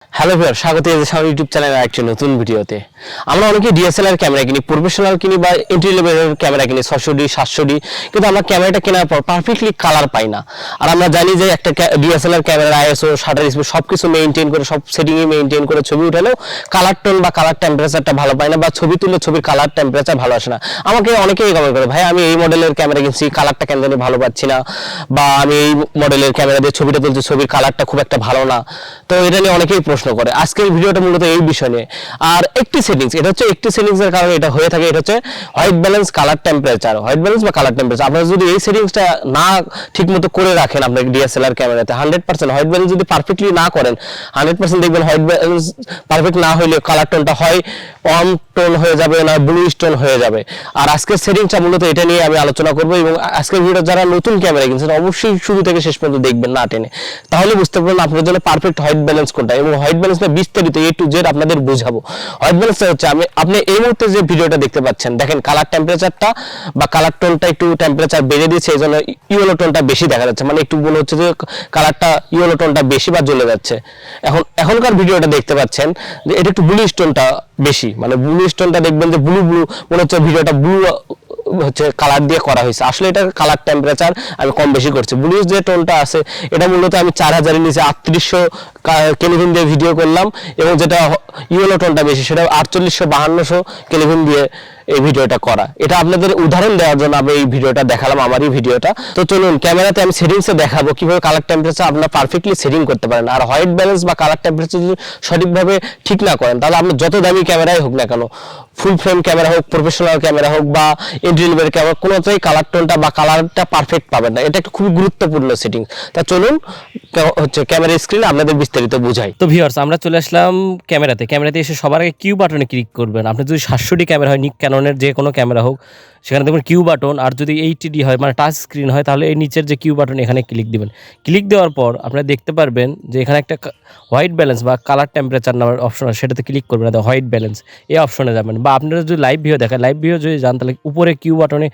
Hello viewer, স্বাগত আমার YouTube চ্যানেলের একটি নতুন ভিডিওতে। আমরা অনেকে ডিএসএলআর ক্যামেরা কিনি, প্রফেশনাল কিনি বা এন্ট্রি লেভেলের ক্যামেরা কিনি 600D 700D, কিন্তু আমরা ক্যামেরাটা কেনার পর পারফেক্টলি কালার পাই না। আর আমরা জানি যে একটা ডিএসএলআর ক্যামেরার আইএসও, শাটার স্পিড সব কিছু মেনটেন করে, সব সেটিংয়ে মেনটেন করে ছবি উঠালেও কালার টোন বা কালার টেম্পারেচারটা ভালো পাই না, বা ছবি তুললে ছবির কালার টেম্পারেচার ভালো আসে না। আমাকে অনেকেই কমেন্ট করে, ভাই আমি এই মডেলের ক্যামেরা কিনছি, কালারটা কেন জানি ভালো পাচ্ছি না, বা আমি এই মডেলের ক্যামেরা দিয়ে ছবিটা তুলছি, ছবির কালারটা খুব একটা ভালো না। তো এটা নিয়ে অনেকেই প্রশ্ন করে। আজকের ভিডিওটা মূলত এই বিষয় নিয়ে। আর একটি সেটিংস, এটা হচ্ছে একটি সেটিংস এর কারণে এটা হয়ে থাকে, এটা হচ্ছে white balance colour temperature, white balance বা কালার টেম্পারেচার। আপনারা যদি এই সেটিংসটা না ঠিকমতো করে রাখেন আপনার ডিএসএলআর ক্যামেরাতে, 100% হোয়াইট ব্যালেন্স যদি পারফেক্টলি না করেন, 100% দেখবেন হোয়াইট ব্যালেন্স পারফেক্ট না হইলে কালার টোনটা হয় ওয়ার্ম টোন হয়ে যাবে, না ব্লু টোন হয়ে যাবে। আর আজকের সেটিংসটা মূলত এটা নিয়ে আমি আলোচনা করবো, এবং আজকের ভিডিও যারা নতুন ক্যামেরা কিনছেন অবশ্যই শুরু থেকে শেষ পর্যন্ত দেখবেন না টেনে, তাহলে বুঝতে পারবেন আপনার জন্য পারফেক্ট হোয়াইট ব্যালেন্স কোনটা। এবং হোয়াইট ব্যালেন্সটা বিস্তারিত A to Z আপনাদের বোঝাবো। হোয়াইট ব্যালেন্সটা হচ্ছে আপনি এই মুহূর্তে যে ভিডিওটা দেখতে পাচ্ছেন, দেখেন কালার টেম্পারেচারটা বা কালার টোনটা একটু টেম্পারেচার বেড়ে দিয়েছে, এই জন্য ইয়েলো টোনটা বেশি দেখা যাচ্ছে, মানে একটু মনে হচ্ছে যে কালারটা ইয়েলো টোনটা বেশি বা জ্বলে যাচ্ছে। এখনকার ভিডিওটা দেখতে পাচ্ছেন যে এটা একটু ব্লু টোনটা বেশি, মানে ব্লু টোনটা দেখবেন যে ব্লু মনে হচ্ছে ভিডিওটা ব্লু হচ্ছে কালার দিয়ে করা হয়েছে, আসলে এটা কালার টেম্পারেচার আমি কম বেশি করছি। ব্লু যে টোনটা আছে এটা মূলত আমি 4000 এর নিচে 3800 কেলভিন দিয়ে ভিডিও করলাম, এবং যেটা ইয়েলো টোনটা বেশি সেটা 4800 5200 কেলভিন দিয়ে এই ভিডিওটা করা। এটা আপনাদের উদাহরণ দেওয়ার জন্য আমি এই ভিডিওটা দেখালাম, আমারই ভিডিওটা। তো চলুন ক্যামেরাতে আমি সেটিংসে দেখাবো কিভাবে কালার টেম্পারেচার আপনারা পারফেক্টলি সেটিং করতে পারেন। আর হোয়াইট ব্যালেন্স বা কালার টেম্পারেচার যদি সঠিকভাবে ঠিক না করেন, তাহলে আপনি যত দামি ক্যামেরাই হোক না কেন, ফুল ফ্রেম ক্যামেরা হোক, প্রফেশনাল ক্যামেরা হোক বা এন্ট্রি লেভেল ক্যামেরা, কোনোটাই কালার টোনটা বা কালারটা পারফেক্ট পাবেন না। এটা একটা খুবই গুরুত্বপূর্ণ সেটিং। তা চলুন হচ্ছে ক্যামেরা স্ক্রিনে আপনাদের বিস্তারিত বুঝাই। তো ভিউয়ার্স, আমরা চলে আসলাম ক্যামেরাতে এসে সবার আগে কিউ বাটনে ক্লিক করবেন। আপনি যদি 700D ক্যামেরা হয়, ক্যাননের যে কোনো ক্যামেরা হোক, সেখানে দেখবেন কিউ বাটন। আর যদি 80D হয়, মানে টাচ স্ক্রিন হয়, তাহলে এই নিচের যে কিউ বাটন এখানে ক্লিক দিবেন। ক্লিক দেওয়ার পর আপনারা দেখতে পারবেন যে এখানে একটা হোয়াইট ব্যালেন্স বা কালার টেম্পারেচার নামের অপশন আছে, সেটাতে ক্লিক করবেন, হোয়াইট ব্যালেন্স এই অপশনে যাবেন। বা আপনারা যদি লাইভ ভিডিও দেখেন, লাইভ ভিডিও যদি যান, তাহলে উপরে কিউ বাটনে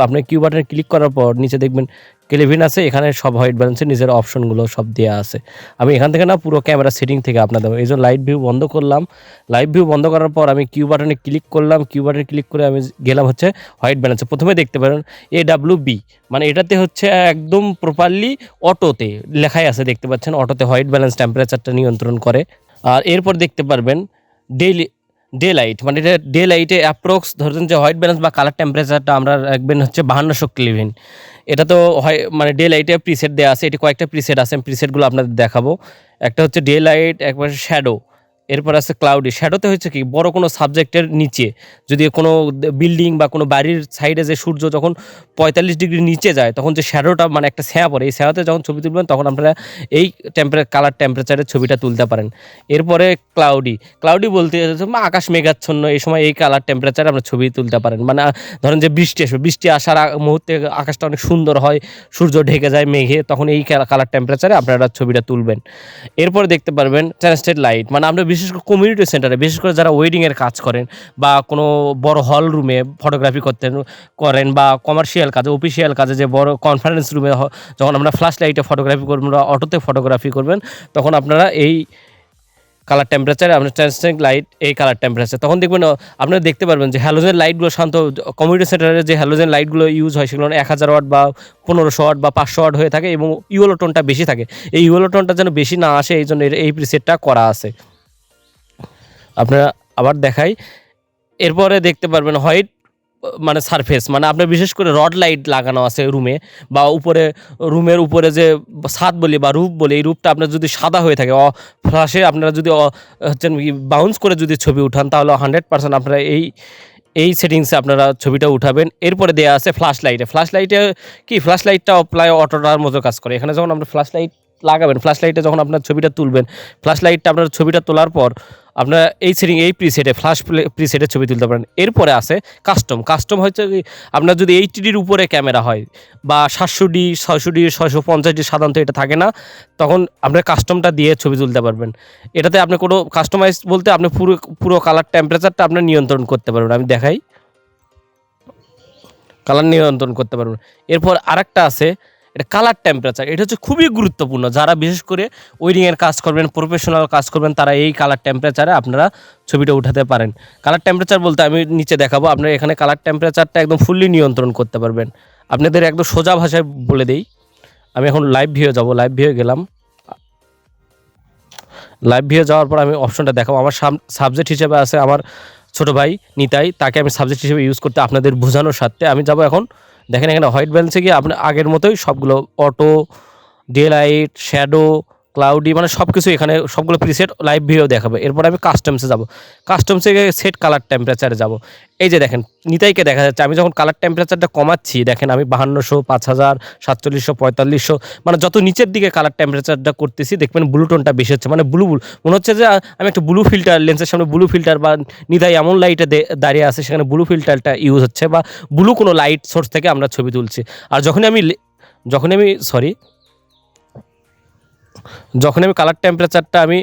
আপনি কিউ বাটনে ক্লিক করার পর নিচে দেখবেন কেলভিন আছে, এখানে সব হোয়াইট ব্যালেন্সের নিজের অপশনগুলো সব দেওয়া আছে। আমি এখান থেকে না পুরো ক্যামেরা সেটিং থেকে আপনাদের এই জন্য লাইভ ভিউ বন্ধ করলাম। লাইভ ভিউ বন্ধ করার পর আমি কিউ বাটনে ক্লিক করলাম। কিউ বাটনে ক্লিক করে আমি গেলাম হচ্ছে হোয়াইট ব্যালেন্সে। প্রথমে দেখতে পারেন AWB, মানে এটাতে হচ্ছে একদম প্রপারলি অটোতে লেখাই আছে, দেখতে পাচ্ছেন অটোতে হোয়াইট ব্যালেন্স টেম্পারেচারটা নিয়ন্ত্রণ করে। আর এরপর দেখতে পারবেন ডে লাইট, মানে এটা ডে লাইটে অ্যাপ্রক্স ধরেন যে হোয়াইট ব্যালেন্স বা কালার টেম্পারেচারটা আমরা রাখবেন হচ্ছে 5200 কেলভিন। এটা তো হয় মানে ডে লাইটে প্রিসেট দেওয়া আছে, এটি কয়েকটা প্রিসেট আছে, প্রিসেটগুলো আপনাদের দেখাবো। একটা হচ্ছে ডে লাইট, একবার শ্যাডো, এরপর আছে ক্লাউডি। শ্যাডোতে হচ্ছে কি, বড় কোনো সাবজেক্টের নিচে যদি কোনো বিল্ডিং বা কোনো বাড়ির সাইডে যে সূর্য যখন 45 ডিগ্রি নিচে যায়, তখন যে শ্যাডোটা মানে একটা ছায়া পড়ে, এই ছায়াতে যখন ছবি তুলবেন তখন আপনারা এই কালার টেম্পারেচারের ছবিটা তুলতে পারেন। এরপরে ক্লাউডি বলতে আকাশ মেঘাচ্ছন্ন, এই সময় এই কালার টেম্পারেচারে আপনার ছবি তুলতে পারেন। মানে ধরেন যে বৃষ্টি আসবে, বৃষ্টি আসার মুহূর্তে আকাশটা অনেক সুন্দর হয়, সূর্য ঢেকে যায় মেঘে, তখন এই কালার টেম্পারেচারে আপনারা ছবিটা তুলবেন। এরপরে দেখতে পারবেন ট্রান্সলেট লাইট, মানে আমরা বিশেষ করে কমিউনিটি সেন্টারে, বিশেষ করে যারা ওয়েডিংয়ের কাজ করেন বা কোনো বড় হল রুমে ফটোগ্রাফি করেন বা কমার্শিয়াল কাজে, অফিসিয়াল কাজে, যে বড় কনফারেন্স রুমে যখন আমরা ফ্ল্যাশ লাইটে ফটোগ্রাফি করবেন বা অটোতে ফটোগ্রাফি করবেন, তখন আপনারা এই কালার টেম্পারেচারে আপনার ট্রান্সলেট লাইট এই কালার টেম্পারেচার, তখন দেখবেন আপনারা দেখতে পারবেন যে হ্যালোজেন লাইটগুলো শান্ত কমিউনিটি সেন্টারে যে হ্যালোজেন লাইটগুলো ইউজ হয়, সেগুলো 1000 ওয়াট বা 1500 ওয়াট বা 500 ওয়াট হয়ে থাকে, এবং ইয়েলো টোনটা বেশি থাকে। এই ইয়েলো টোনটা যেন বেশি না আসে, এই জন্য এই প্রিসেটটা করা আছে। আপনারা আবার দেখাই, এরপরে দেখতে পারবেন হোয়াইট মানে সারফেস, মানে আপনার বিশেষ করে রড লাইট লাগানো আছে রুমে বা উপরে, রুমের উপরে যে ছাদ বলি বা রূপ বলি, এই রূপটা আপনার যদি সাদা হয়ে থাকে, ফ্ল্যাশে আপনারা যদি হচ্ছেন বাউন্স করে যদি ছবি উঠান, তাহলে 100% আপনারা এই সেটিংসে আপনারা ছবিটা উঠাবেন। এরপরে দেওয়া আছে ফ্ল্যাশ লাইটে কি, ফ্ল্যাশ লাইটটা প্রায় অটোটার মতো কাজ করে। এখানে যখন আমরা ফ্ল্যাশ লাইট লাগাবেন, ফ্ল্যাশ লাইটে যখন আপনার ছবিটা তুলবেন, ফ্ল্যাশ লাইটটা আপনার ছবিটা তোলার পর আপনারা এই সেটিং এই প্রিসেটে প্রিসেটে ছবি তুলতে পারেন। এরপরে আছে কাস্টম হচ্ছে আপনার যদি 80Dর উপরে ক্যামেরা হয় বা 700D 600D 650D, সাধারণত এটা থাকে না, তখন আপনার কাস্টমটা দিয়ে ছবি তুলতে পারবেন। এটাতে আপনি কোনো কাস্টমাইজ বলতে আপনি পুরো কালার টেম্পারেচারটা আপনার নিয়ন্ত্রণ করতে পারবেন। আমি দেখাই, কালার নিয়ন্ত্রণ করতে পারবেন। এরপর আরেকটা আছে এটা কালার টেম্পারেচার, এটা হচ্ছে খুবই গুরুত্বপূর্ণ। যারা বিশেষ করে ওয়েডিংয়ের কাজ করবেন, প্রফেশনাল কাজ করবেন, তারা এই কালার টেম্পারেচারে আপনারা ছবিটা উঠাতে পারেন। কালার টেম্পারেচার বলতে আমি নিচে দেখাবো, আপনারা এখানে কালার টেম্পারেচারটা একদম ফুললি নিয়ন্ত্রণ করতে পারবেন। আপনাদের একদম সোজা ভাষায় বলে দেই, আমি এখন লাইভ ভিউ যাব, লাইভ ভিউ গেলাম। লাইভ ভিউ যাওয়ার পর আমি অপশনটা দেখাবো। আমার সাবজেক্ট হিসেবে আছে আমার ছোটো ভাই নিতাই, তাকে আমি সাবজেক্ট হিসেবে ইউজ করতে আপনাদের বোঝানোর সাথে আমি যাব এখন। দেখেন এখানে হোয়াইট ব্যালেন্সে গিয়ে আপনার আগের মতোই সবগুলো auto, day light, shadow, cloudy, মানে সব কিছু এখানে সবগুলো প্রিসেট লাইভ ভিডিও দেখাবে। এরপর আমি কাস্টমসে যাব, কাস্টমসে গিয়ে সেট কালার টেম্পারেচারে যাব। এই যে দেখেন নিতাইকে দেখা যাচ্ছে, আমি যখন কালার টেম্পারেচারটা কমাচ্ছি দেখেন আমি 5200, 5000, 4700, 4500, মানে যত নিচের দিকে কালার টেম্পারেচারটা করতেছি দেখবেন ব্লু টোনটা বেশি হচ্ছে, মানে ব্লু মনে হচ্ছে যে আমি একটা ব্লু ফিল্টার, লেন্সের সামনে ব্লু ফিল্টার, বা নিতাই এমন লাইটে দাঁড়িয়ে আছে সেখানে ব্লু ফিল্টারটা ইউজ হচ্ছে, বা ব্লু কোনো লাইট সোর্স থেকে আমরা ছবি তুলছি। আর যখনই আমি কালার টেম্পারেচারটা আমি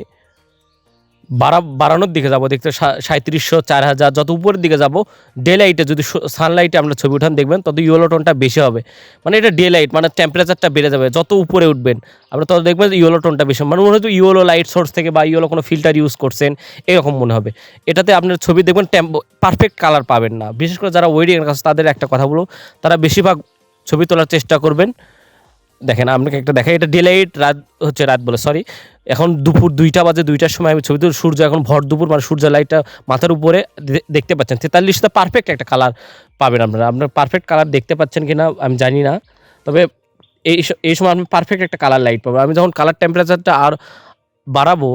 বাড়ানোর দিকে যাব, দেখতে 3700, 4000, যত উপরের দিকে যাব, ডে লাইটে যদি সানলাইটে আমরা ছবি উঠান দেখবেন তত ইয়েলো টোনটা বেশি হবে। মানে এটা ডে লাইট, মানে টেম্পারেচারটা বেড়ে যাবে, যত উপরে উঠবেন আপনারা তত দেখবেন ইয়েলো টোনটা বেশি, মানে মনে হয় ইয়েলো লাইট সোর্স থেকে বা ইয়েলো কোনো ফিল্টার ইউজ করছেন এরকম মনে হবে। এটাতে আপনার ছবি দেখবেন পারফেক্ট কালার পাবেন না। বিশেষ করে যারা ওয়েডিংয়ের কাছে তাদের একটা কথা বলবো, তারা বেশিরভাগ ছবি তোলার চেষ্টা করবেন। দেখেন আপনাকে একটা দেখাই, এটা ডে লাইট, রাত বলে সরি, এখন দুপুর 2টা বাজে, 2টার সময় আমি ছবি তুলি, সূর্য এখন ভর দুপুর, মানে সূর্য লাইটটা মাথার উপরে দেখতে পাচ্ছেন 43টা পারফেক্ট একটা কালার পাবেন আপনার পারফেক্ট কালার দেখতে পাচ্ছেন কিনা আমি জানি না, তবে এই সময় আপনি পারফেক্ট একটা কালার লাইট পাবেন। আমি যখন কালার টেম্পারেচারটা আর বাড়াবো,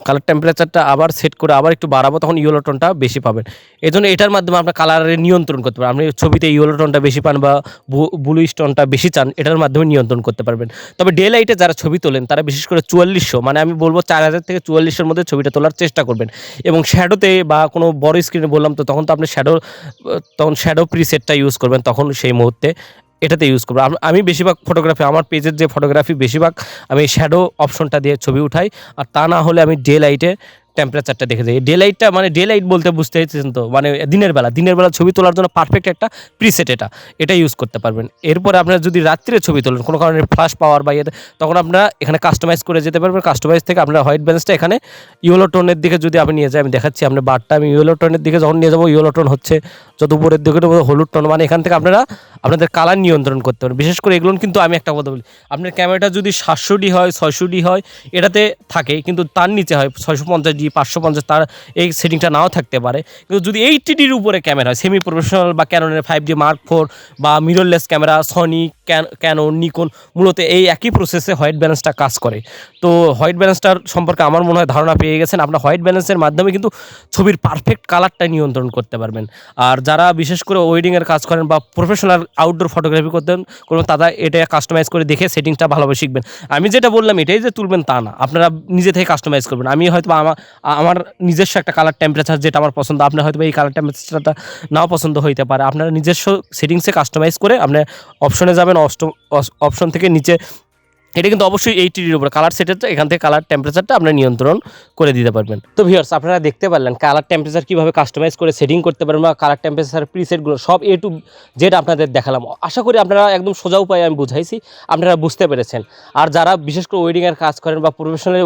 কালার টেম্পারেচারটা আবার সেট করে আবার একটু বাড়াবো, তখন ইয়েলো টোনটা বেশি পাবেন। এই জন্য এটার মাধ্যমে আপনার কালারের নিয়ন্ত্রণ করতে পারেন। আপনি ছবিতে ইয়েলো টোনটা বেশি পান বা ব্লু টোনটা বেশি চান, এটার মাধ্যমে নিয়ন্ত্রণ করতে পারবেন। তবে ডে লাইটে যারা ছবি তোলেন তারা বিশেষ করে 4400, মানে আমি বলবো 4000 থেকে 4400-এর মধ্যে ছবিটা তোলার চেষ্টা করবেন। এবং শ্যাডোতে বা কোনো বড় স্ক্রিনে বললাম তো, তখন তো আপনি শ্যাডো প্রিসেটটা ইউজ করবেন, তখন সেই মুহূর্তে এটাতে ইউজ করবো। আমি বেশিরভাগ ফটোগ্রাফি, আমার পেজের যে ফটোগ্রাফি বেশিরভাগ আমি শ্যাডো অপশনটা দিয়ে ছবি উঠাই, আর তা না হলে আমি ডে লাইটে টেম্পারেচারটা দেখে যাই। ডে লাইটটা মানে ডে লাইট বলতে বুঝতে চাইছেন তো, মানে দিনের বেলা ছবি তোলার জন্য পারফেক্ট একটা প্রিসেট, এটা ইউজ করতে পারবেন। এরপরে আপনারা যদি রাত্রে ছবি তোলেন কোনো কারণে ফ্ল্যাশ পাওয়ার বা ইয়েতে, তখন আপনারা এখানে কাস্টমাইজ করে যেতে পারবেন। কাস্টমাইজ থেকে আপনারা হোয়াইট ব্যালেন্সটা এখানে ইয়েলো টোনের দিকে যদি আপনি নিয়ে যাই, আমি দেখাচ্ছি আপনার বারটা, আমি ইয়েলো টোনের দিকে যখন নিয়ে যাবো, ইয়েলো টোন হচ্ছে যত উপরের দিকে হলুদ টোন, মানে এখান থেকে আপনারা আপনাদের কালার নিয়ন্ত্রণ করতে পারেন। বিশেষ করে এগুলো কিন্তু আমি একটা কথা বলি, আপনার ক্যামেরাটা যদি 700D হয়, 600D হয়, এটাতে থাকে, কিন্তু তার নিচে হয় 650D, 550, তার এই সেটিংটা নাও থাকতে পারে। কিন্তু যদি 80Dর উপরে ক্যামেরা হয়, সেমি প্রফেশনাল বা ক্যাননের 5D Mark IV বা mirrorless camera, Sony, Canon, Nikon, মূলত এই একই প্রসেসে হোয়াইট ব্যালেন্সটা কাজ করে। তো হোয়াইট ব্যালেন্সটার সম্পর্কে আমার মনে হয় ধারণা পেয়ে গেছেন। আপনার হোয়াইট ব্যালেন্সের মাধ্যমে কিন্তু ছবির পারফেক্ট কালারটা নিয়ন্ত্রণ করতে পারবেন। আর যারা বিশেষ করে ওয়েডিংয়ের কাজ করেন বা প্রফেশনাল আউটডোর ফটোগ্রাফি করবেন তারা এটা কাস্টমাইজ করে দেখে সেটিংসটা ভালোভাবে শিখবেন। আমি যেটা বললাম এটাই যে তুলবেন তা না, আপনারা নিজে থেকে কাস্টমাইজ করবেন। আমি হয়তো আমার নিজস্ব একটা কালার টেম্পারেচার যেটা আমার পছন্দ, আপনার হয়তো এই কালার টেম্পারেচারটা নাও পছন্দ হইতে পারে। আপনারা নিজস্ব সেটিংসে কাস্টমাইজ করে আপনি অপশনে যাবেন, অপশন থেকে নিচে, এটা কিন্তু অবশ্যই 80Dর উপরে কালার সেটের, এখান থেকে কালার টেম্পারেচারটা আপনারা নিয়ন্ত্রণ করে দিতে পারবেন। তো ভিউয়ার্স, আপনারা দেখতে পারলেন কালার টেম্পারেচার কীভাবে কাস্টমাইজ করে সেটিং করতে পারবেন, বা কালার টেম্পারেচার প্রিসেটগুলো সব A to Z আপনাদের দেখালাম। আশা করি আপনারা একদম সোজা উপায়ে আমি বুঝাইছি, আপনারা বুঝতে পেরেছেন। আর যারা বিশেষ করে ওয়েডিংয়ের কাজ করেন বা প্রফেশনাল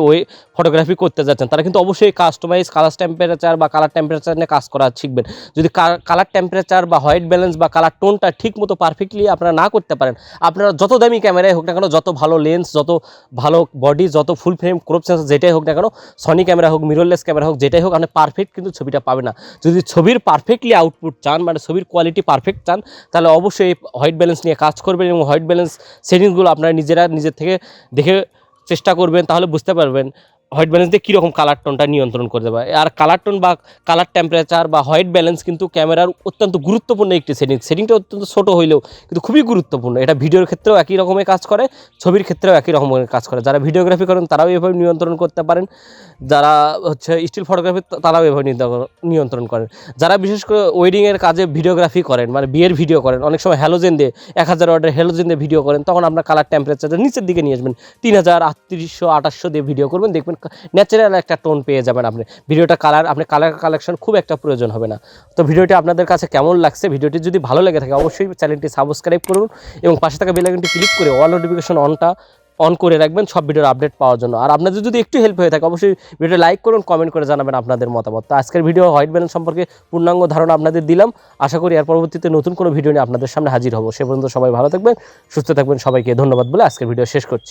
ফটোগ্রাফি করতে যাচ্ছেন, তারা কিন্তু অবশ্যই কাস্টমাইজ কালার টেম্পারেচার বা কালার টেম্পারেচার নিয়ে কাজ করা শিখবেন। যদি কালার টেম্পারেচার বা হোয়াইট ব্যালেন্স বা কালার টোনটা ঠিক মতো পারফেক্টলি আপনারা না করতে পারেন, আপনারা যত দামি ক্যামেরায় হোক না কেন, যত ভালো লেন্স, যত ভালো বডি, যত ফুল ফ্রেম ক্রপ সেন্সর যেটাই হোক না কেন, সনি ক্যামেরা হোক, মিররলেস ক্যামেরা হোক, যেটাই হোক, আপনি পারফেক্ট কিন্তু ছবিটা পাবে না। যদি ছবির পারফেক্টলি আউটপুট চান, মানে ছবির কোয়ালিটি পারফেক্ট চান, তাহলে অবশ্যই হোয়াইট ব্যালেন্স নিয়ে কাজ করবেন এবং হোয়াইট ব্যালেন্স সেটিংসগুলো আপনারা নিজের থেকে দেখে চেষ্টা করবেন, তাহলে বুঝতে পারবেন হোয়াইট ব্যালেন্স দিয়ে কীরকম কালার টোনটা নিয়ন্ত্রণ করতে পারে। আর কালার টোন বা কালার টেম্পারেচার বা হোয়াইট ব্যালেন্স কিন্তু ক্যামেরার অত্যন্ত গুরুত্বপূর্ণ একটি সেটিংটা অত্যন্ত ছোটো হইলেও কিন্তু খুবই গুরুত্বপূর্ণ। এটা ভিডিওর ক্ষেত্রেও একই রকমের কাজ করে, ছবির ক্ষেত্রেও একই রকমের কাজ করে। যারা ভিডিওগ্রাফি করেন তারাও এভাবে নিয়ন্ত্রণ করতে পারেন, যারা স্টিল ফটোগ্রাফি তারাও এভাবে নিয়ন্ত্রণ করেন। যারা বিশেষ করে ওয়েডিংয়ের কাজে ভিডিওগ্রাফি করেন, মানে বিয়ের ভিডিও করেন, অনেক সময় হ্যালোজেন দিয়ে 1000 ওয়াটের হ্যালোজেন দিয়ে ভিডিও করেন, তখন আপনার কালার টেম্পারেচারটা নিচের দিকে নিয়ে আসবেন, 3000, 3800, 2800 দিয়ে ভিডিও করবেন, দেখবেন ন্যাচারাল একটা টোন পেয়ে যাবেন আপনি। ভিডিওটা আপনি কালার কালেকশন খুব একটা প্রয়োজন হবে না। তো ভিডিওটি আপনাদের কাছে কেমন লাগছে, ভিডিওটি যদি ভালো লেগে থাকে অবশ্যই চ্যানেলটি সাবস্ক্রাইব করুন এবং পাশে থাকা বেল আইকনটি ক্লিক করে অল নোটিফিকেশন অন করে রাখবেন সব ভিডিওর আপডেট পাওয়ার জন্য। আর আপনাদের যদি একটু হেল্প হয়ে থাকে অবশ্যই ভিডিও লাইক করুন, কমেন্ট করে জানাবেন আপনাদের মতামত। তো আজকের ভিডিও হোয়াইট ব্যালেন্স সম্পর্কে পূর্ণাঙ্গ ধারণা আপনাদের দিলাম। আশা করি এর পরবর্তীতে নতুন কোনো ভিডিও নিয়ে আপনাদের সামনে হাজির হব। সে পর্যন্ত সবাই ভালো থাকবেন, সুস্থ থাকবেন। সবাইকে ধন্যবাদ বলে আজকের ভিডিও শেষ করছি।